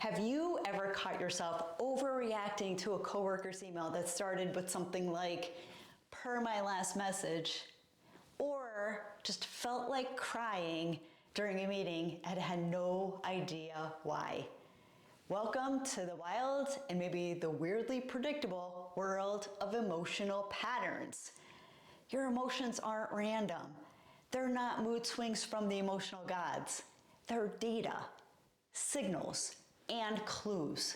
Have you ever caught yourself overreacting to a coworker's email that started with something like, "Per my last message," or just felt like crying during a meeting and had no idea why? Welcome to the wild and maybe the weirdly predictable world of emotional patterns. Your emotions aren't random. They're not mood swings from the emotional gods. They're data, signals, and clues.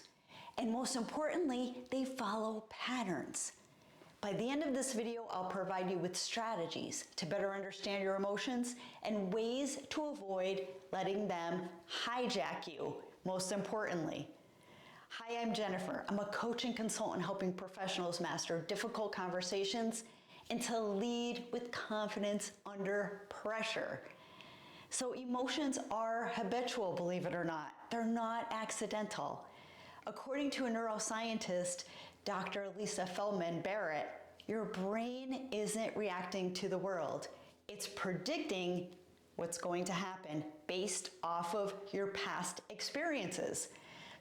And most importantly, they follow patterns. By the end of this video, I'll provide you with strategies to better understand your emotions and ways to avoid letting them hijack you, most importantly. Hi, I'm Jennifer. I'm a coach and consultant helping professionals master difficult conversations and to lead with confidence under pressure. So emotions are habitual, believe it or not. They're not accidental. According to a neuroscientist, Dr. Lisa Feldman Barrett, your brain isn't reacting to the world. It's predicting what's going to happen based off of your past experiences.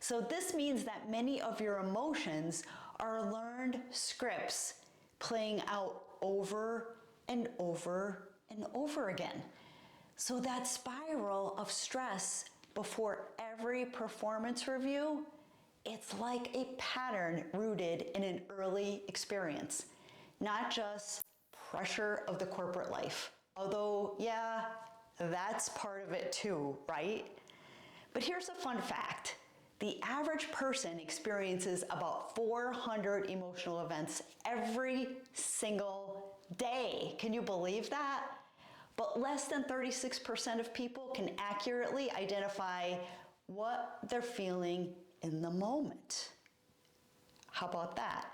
So this means that many of your emotions are learned scripts playing out over and over and over again. So that spiral of stress before every performance review, it's like a pattern rooted in an early experience, not just pressure of the corporate life. Although, yeah, that's part of it too, right? But here's a fun fact. The average person experiences about 400 emotional events every single day. Can you believe that? But less than 36% of people can accurately identify what they're feeling in the moment. How about that?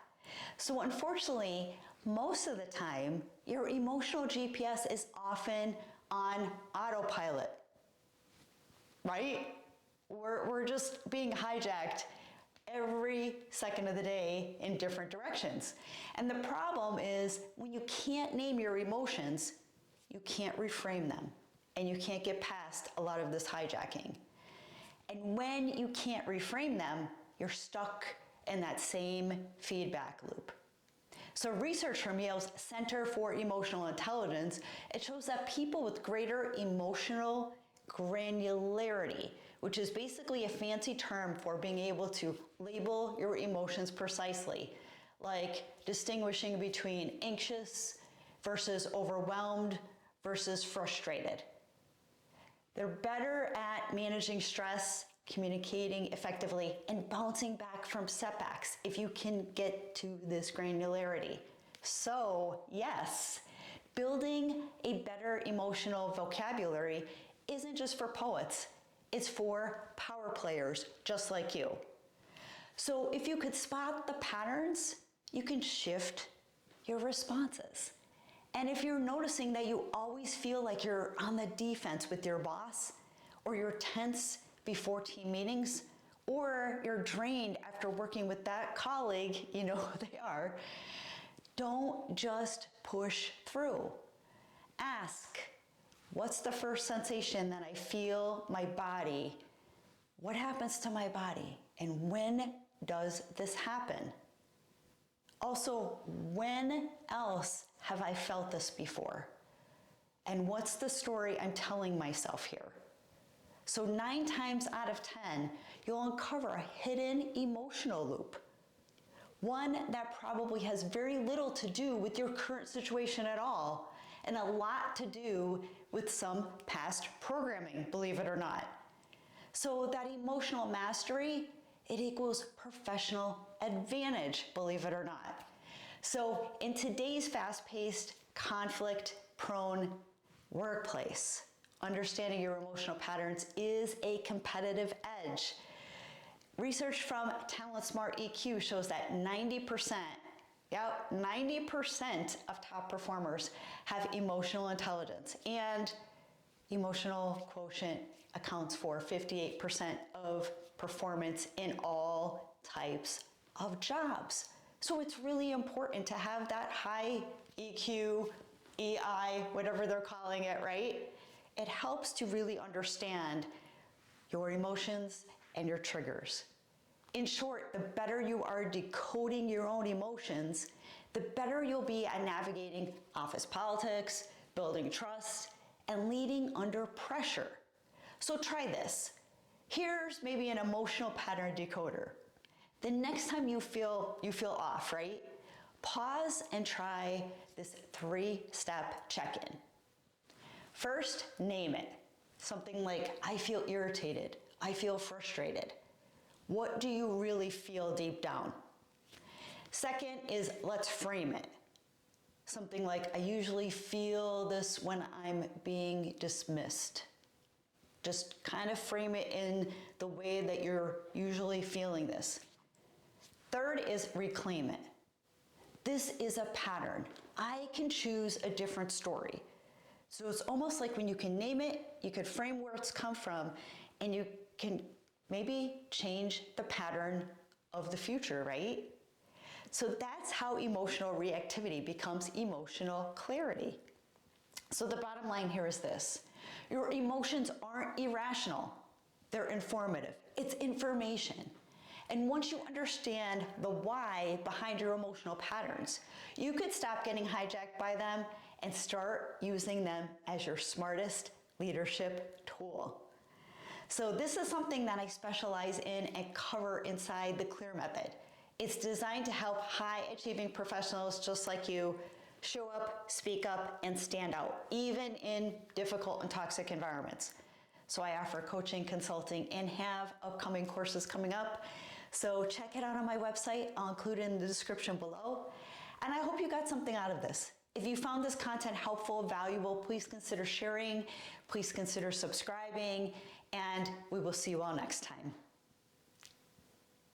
So unfortunately, most of the time, your emotional GPS is often on autopilot, right? We're just being hijacked every second of the day in different directions. And the problem is when you can't name your emotions, you can't reframe them and you can't get past a lot of this hijacking. And when you can't reframe them, you're stuck in that same feedback loop. So research from Yale's Center for Emotional Intelligence, it shows that people with greater emotional granularity, which is basically a fancy term for being able to label your emotions precisely, like distinguishing between anxious versus overwhelmed versus frustrated. They're better at managing stress, communicating effectively, and bouncing back from setbacks if you can get to this granularity. So, yes, building a better emotional vocabulary isn't just for poets, it's for power players just like you. So if you could spot the patterns, you can shift your responses. And if you're noticing that you always feel like you're on the defense with your boss, or you're tense before team meetings, or you're drained after working with that colleague, you know who they are, don't just push through. Ask, what's the first sensation that I feel my body? What happens to my body? And when does this happen? Also, when else have I felt this before? And what's the story I'm telling myself here? So 9 times out of 10, you'll uncover a hidden emotional loop. One that probably has very little to do with your current situation at all, and a lot to do with some past programming, believe it or not. So that emotional mastery, it equals professional advantage, believe it or not. So in today's fast-paced, conflict-prone workplace, understanding your emotional patterns is a competitive edge. Research from TalentSmart EQ shows that 90% of top performers have emotional intelligence, and emotional quotient accounts for 58% of performance in all types of jobs. So it's really important to have that high EQ, EI, whatever they're calling it, right? It helps to really understand your emotions and your triggers. In short, the better you are decoding your own emotions, the better you'll be at navigating office politics, building trust, and leading under pressure. So try this. Here's maybe an emotional pattern decoder. The next time you feel off, right? Pause and try this 3-step check-in. First, name it. Something like, I feel irritated, I feel frustrated. What do you really feel deep down? Second is, let's frame it. Something like, I usually feel this when I'm being dismissed. Just kind of frame it in the way that you're usually feeling this. Third is reclaim it. This is a pattern. I can choose a different story. So it's almost like when you can name it, you can frame where it's come from, and you can maybe change the pattern of the future, right? So that's how emotional reactivity becomes emotional clarity. So the bottom line here is this. Your emotions aren't irrational. They're informative. It's information. And once you understand the why behind your emotional patterns, you could stop getting hijacked by them and start using them as your smartest leadership tool. So this is something that I specialize in and cover inside the CLEAR method. It's designed to help high-achieving professionals just like you show up, speak up, and stand out, even in difficult and toxic environments. So I offer coaching, consulting, and have upcoming courses coming up. So check it out on my website. I'll include it in the description below. And I hope you got something out of this. If you found this content helpful, valuable, please consider sharing, please consider subscribing, and we will see you all next time.